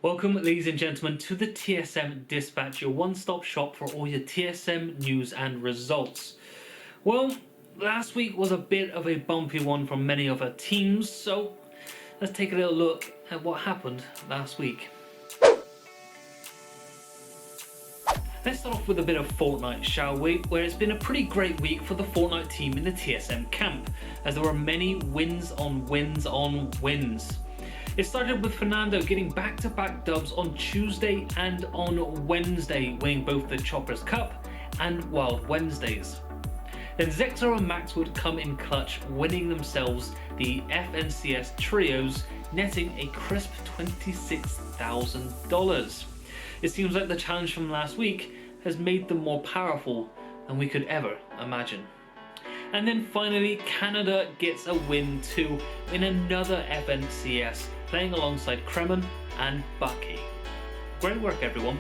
Welcome, ladies and gentlemen, to the TSM Dispatch, your one-stop shop for all your TSM news and results. Well, last week was a bit of a bumpy one for many of our teams, so let's take a little look at what happened last week. Let's start off with a bit of Fortnite, shall we? Where it's been a pretty great week for the Fortnite team in the TSM camp, as there were many wins on wins on wins. It started with Fernando getting back-to-back dubs on Tuesday and on Wednesday, winning both the Choppers Cup and Wild Wednesdays. Then Zexor and Max would come in clutch, winning themselves the FNCS Trios, netting a crisp $26,000. It seems like the challenge from last week has made them more powerful than we could ever imagine. And then finally, Canada gets a win too in another FNCS, playing alongside Kremen and Bucky. Great work, everyone.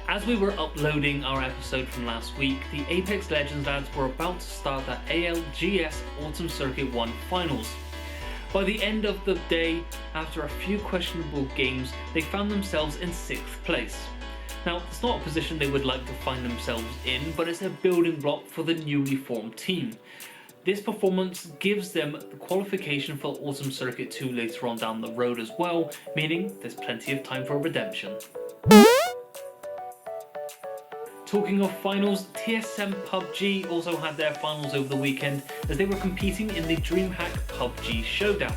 As we were uploading our episode from last week, the Apex Legends lads were about to start the ALGS Autumn Circuit 1 finals. By the end of the day, after a few questionable games, they found themselves in 6th place. Now, it's not a position they would like to find themselves in, but it's a building block for the newly formed team. This performance gives them the qualification for Autumn Circuit 2 later on down the road as well, meaning there's plenty of time for redemption. Talking of finals, TSM PUBG also had their finals over the weekend as they were competing in the DreamHack PUBG Showdown.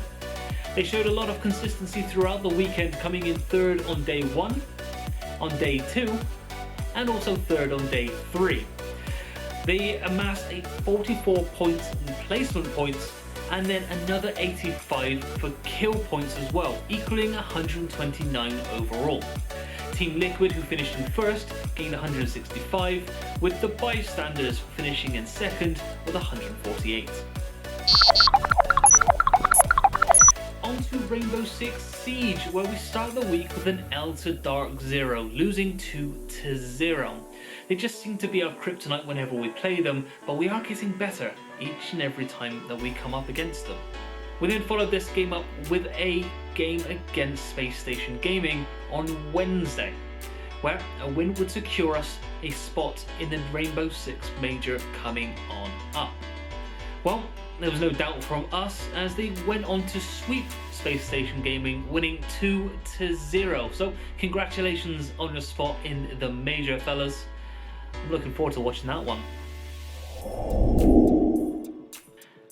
They showed a lot of consistency throughout the weekend, coming in 3rd on day 1, on day 2, and also 3rd on day 3. They amassed a 44 points in placement points and then another 85 for kill points as well, equaling 129 overall. Team Liquid, who finished in 1st, gained 165, with the Bystanders finishing in 2nd with 148. On to Rainbow Six Siege, where we start the week with an L to Dark 0, losing 2-0. They just seem to be our kryptonite whenever we play them, but we are getting better each and every time that we come up against them. We then followed this game up with a game against Space Station Gaming on Wednesday, where a win would secure us a spot in the Rainbow Six Major coming on up. Well, there was no doubt from us as they went on to sweep Space Station Gaming, winning 2-0. So congratulations on your spot in the Major, fellas. I'm looking forward to watching that one.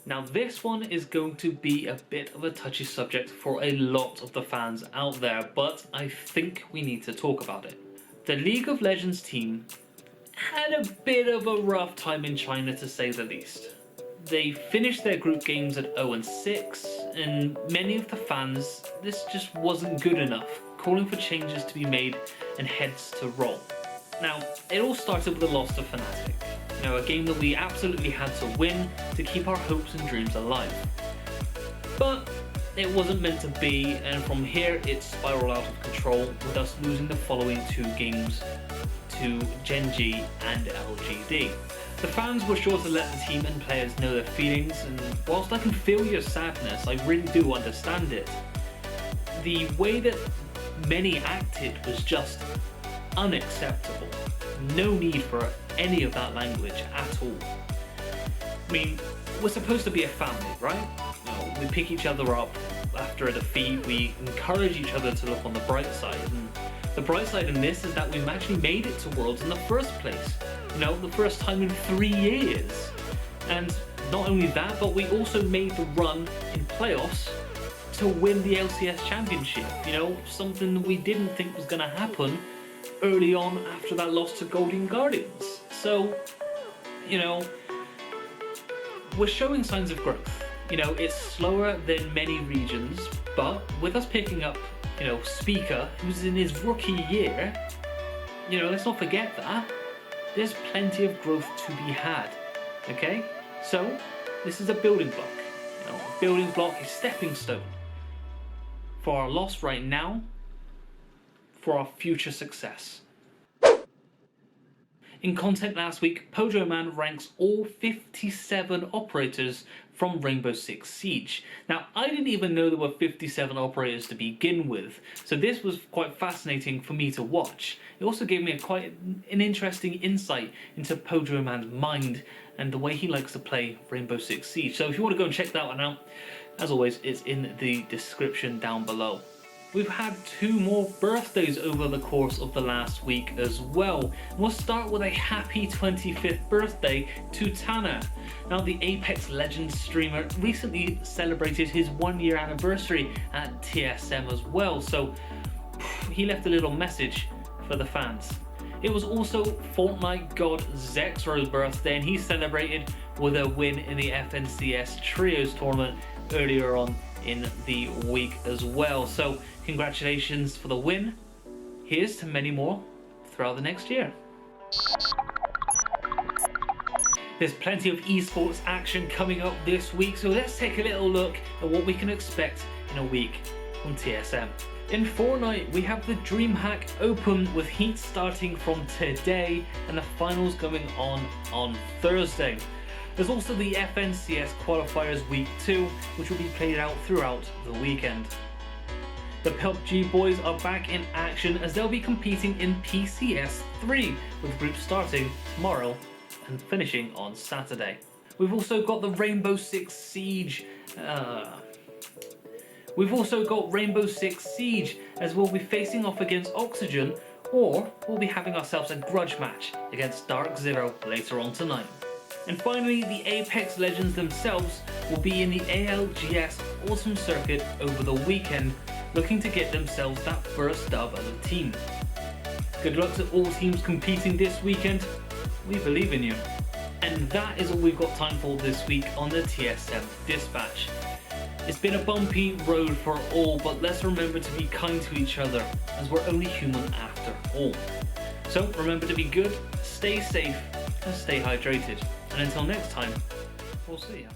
Now this one is going to be a bit of a touchy subject for a lot of the fans out there, but I think we need to talk about it. The League of Legends team had a bit of a rough time in China, to say the least. They finished their group games at 0-6, and many of the fans, this just wasn't good enough, calling for changes to be made and heads to roll. Now, it all started with the loss to Fnatic, a game that we absolutely had to win to keep our hopes and dreams alive. But it wasn't meant to be, and from here it spiraled out of control, with us losing the following 2 games to Gen G and LGD. The fans were sure to let the team and players know their feelings, and whilst I can feel your sadness, I really do understand it. The way that many acted was just unacceptable. No need for any of that language at all. I mean, we're supposed to be a family, right? We pick each other up after a defeat, we encourage each other to look on the bright side, and the bright side in this is that we've actually made it to Worlds in the first place. The first time in 3 years. And not only that, but we also made the run in playoffs to win the LCS Championship. Something that we didn't think was going to happen early on after that loss to Golden Guardians. So, we're showing signs of growth. It's slower than many regions, but with us picking up, Speaker, who's in his rookie year, let's not forget that. There's plenty of growth to be had, okay? So, this is a building block. A building block, a stepping stone for our loss right now, for our future success. In content last week, Pojo Man ranks all 57 operators from Rainbow Six Siege. Now, I didn't even know there were 57 operators to begin with, so this was quite fascinating for me to watch. It also gave me quite an interesting insight into Pojo Man's mind and the way he likes to play Rainbow Six Siege. So if you want to go and check that one out, as always, it's in the description down below. We've had 2 more birthdays over the course of the last week as well. We'll start with a happy 25th birthday to Tanner. Now, the Apex Legends streamer recently celebrated his 1-year anniversary at TSM as well, so he left a little message for the fans. It was also Fortnite god Zexro's birthday, and he celebrated with a win in the FNCS Trios tournament earlier on in the week as well. So congratulations for the win. Here's to many more throughout the next year. There's plenty of esports action coming up this week, so let's take a little look at what we can expect in a week from TSM. In Fortnite, we have the DreamHack Open with heats starting from today and the finals going on Thursday. There's also the FNCS Qualifiers Week 2, which will be played out throughout the weekend. The PUBG boys are back in action as they'll be competing in PCS 3, with groups starting tomorrow and finishing on Saturday. We've also got the Rainbow Six Siege. As we'll be facing off against Oxygen, or we'll be having ourselves a grudge match against Dark Zero later on tonight. And finally, the Apex Legends themselves will be in the ALGS Autumn Circuit over the weekend, looking to get themselves that first dub as a team. Good luck to all teams competing this weekend. We believe in you. And that is all we've got time for this week on the TSM Dispatch. It's been a bumpy road for all, but let's remember to be kind to each other, as we're only human after all. So remember to be good, stay safe, and stay hydrated. And until next time, we'll see ya.